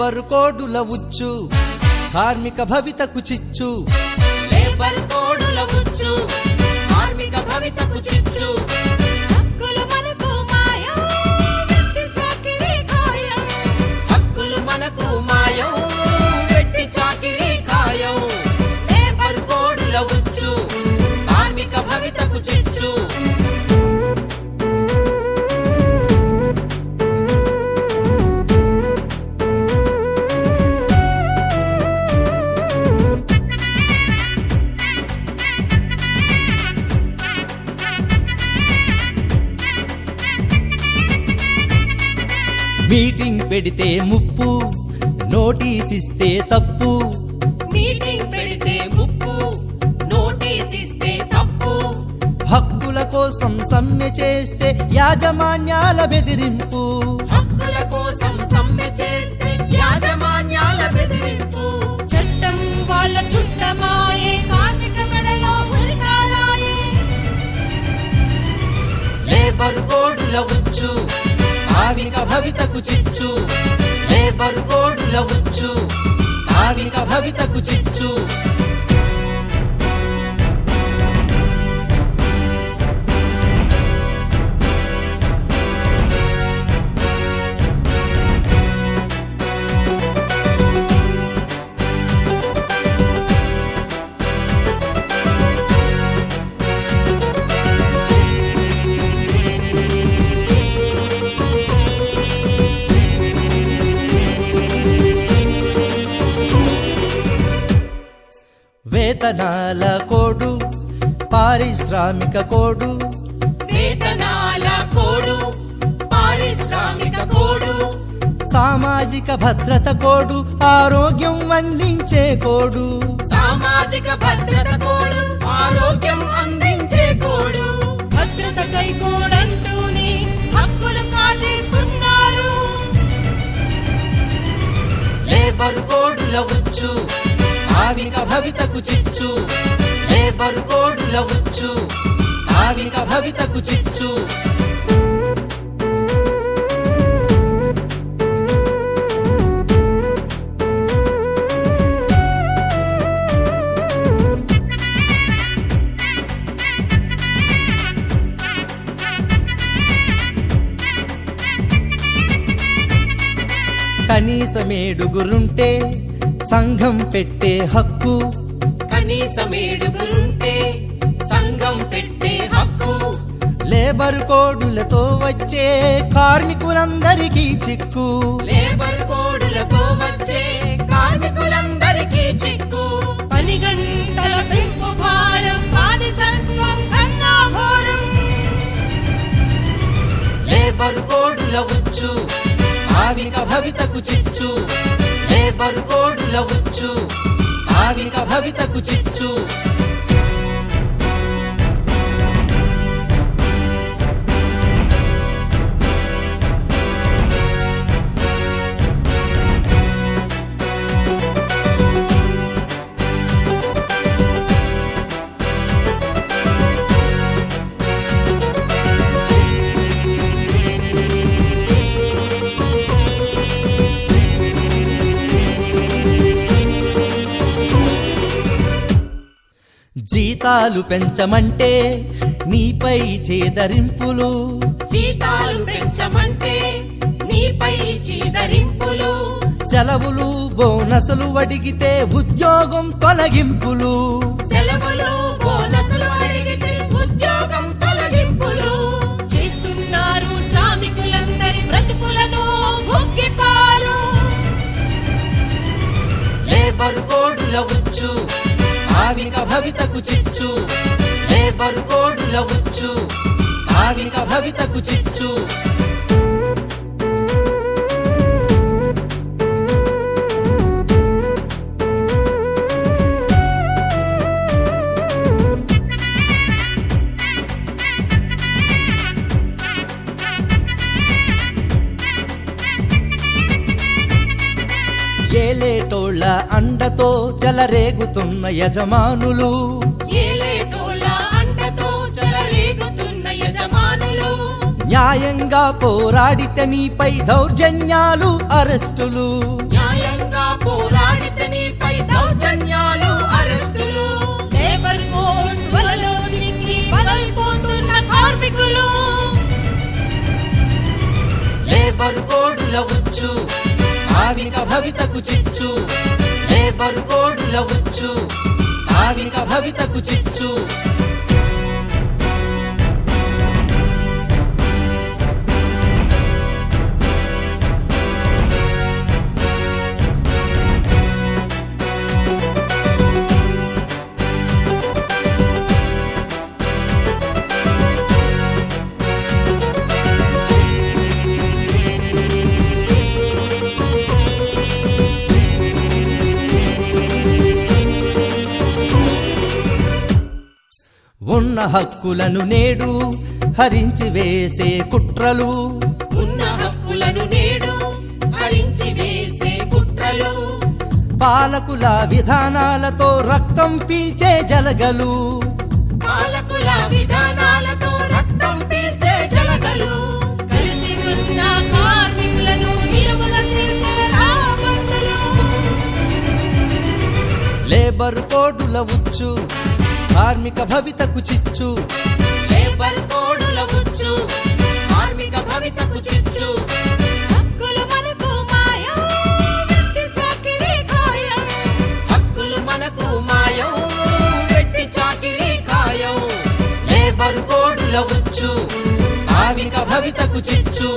Labour కోడుల ఉచ్చు కార్మిక భవితకు చిచ్చు లేబర్ కోడుల ఉచ్చు కార్మిక భవితకు చిచ్చు హక్కులు మనకు మాయం వెట్టి చాకిరీ ఖాయం హక్కులు మనకు మాయం వెట్టి చాకిరీ ఖాయం లేబర్ కోడుల ఉచ్చు కార్మిక భవితకు చిచ్చు మీటింగ్ పెడితే ముప్పు నోటీస్ ఇస్తే తప్పు మీటింగ్ పెడితే ముప్పు నోటీస్ ఇస్తే తప్పు హక్కుల కోసం సమ్మె చేస్తే యాజమాన్యాల బెదిరింపు హక్కుల కోసం సమ్మె చేస్తే యాజమాన్యాల బెదిరింపు చట్టం వాళ్ళ చుట్టమాయే కార్మిక మెడలో ఉరితాడాయే లేబర్ కోడుల ఉచ్చు కార్మిక భవితకు చిచ్చు లేబర్ కోడుల ఉచ్చు కార్మిక భవితకు చిచ్చు వేతనాల కోడు పారిశ్రామిక కోడు వేతనాల కోడు పారిశ్రామిక కోడు సామాజిక భద్రత కోడు ఆరోగ్యం అందించే కోడు సామాజిక భద్రత కోడు ఆరోగ్యం అందించే కోడు భద్రతకై కోడంటూనే హక్కులు కాజేస్తున్నారు లేబర్ కోడుల ఉచ్చు కార్మిక భవితకు చిచ్చు లేబర్ కోడుల ఉచ్చు కార్మిక భవితకు చిచ్చు కనీసమేడుగురుంటే సంఘం పెట్టే హక్కు కనీసమేడుగురుంటే సంఘం పెట్టే హక్కు లేబర్ కోడులతో వచ్చే కార్మికులందరికీ చిక్కు లేబర్ కోడులతో వచ్చే కార్మికులందరికీ చిక్కు పని గంటల పెంపు భారం బానిసత్వం కన్నా ఘోరం లేబర్ కోడుల ఉచ్చు కార్మిక భవితకు చిచ్చు లేబర్ కోడుల ఉచ్చు కార్మిక భవితకు చిచ్చు జీతాలు పెంచమంటే నీపై చేదరింపులు జీతాలు పెంచమంటే నీపై చీదరింపులు సెలవులు బోనసులు అడిగితే ఉద్యోగం తొలగింపులు సెలవులు బోనసులు అడిగితే ఉద్యోగం తొలగింపులు చేస్తున్నారు శ్రామికులందరి బ్రతుకులను ముగ్గిపాలు లేబర్ కోడుల ఉచ్చు కార్మిక భవితకు చిచ్చు లేబర్ కోడుల ఉచ్చు కార్మిక భవితకు చిచ్చు ఏలేటోళ్ళ అండతో చెలరేగుతున్న యజమానులు ఏలేటోళ్ళ అండతో చెలరేగుతున్న యజమానులు న్యాయంగా పోరాడితే నీపై దౌర్జన్యాలు అరెస్టులు న్యాయ పోరాడితే నీపై దౌర్జన్యాలు అరెస్టులు. లేబర్ కోడ్స్ వలలో చిక్కి బలైపోతున్న కార్మికులు. లేబర్ కోడుల ఉచ్చు భావిక భవితకు చిచ్చు. లేబర్ కోడుల ఉచ్చు భావిక భవితకు చిచ్చు. ఉన్న హక్కులను నేడు హరించి వేసే కుట్రలు. ఉన్న హక్కులను నేడు హరించి వేసే కుట్రలు. పాలకుల విధానాలతో రక్తం పీల్చే జలగలు. పాలకుల విధానాలతో రక్తం పీల్చే జలగలు. కలిసి ఉన్న కార్మికులను విలువల తీర్చే రాబందులు. లేబర్ కోడుల ఉచ్చు కార్మిక భవితకు చిచ్చు. లేబర్ కోడుల ఉచ్చు కార్మిక భవితకు చిచ్చు. హక్కులు మనకు మాయం, వెట్టి చాకిరీ ఖాయం. హక్కులు మనకు మాయం, వెట్టి చాకిరీ ఖాయం. లేబర్ కోడుల ఉచ్చు భావిక భవితకు చిచ్చు.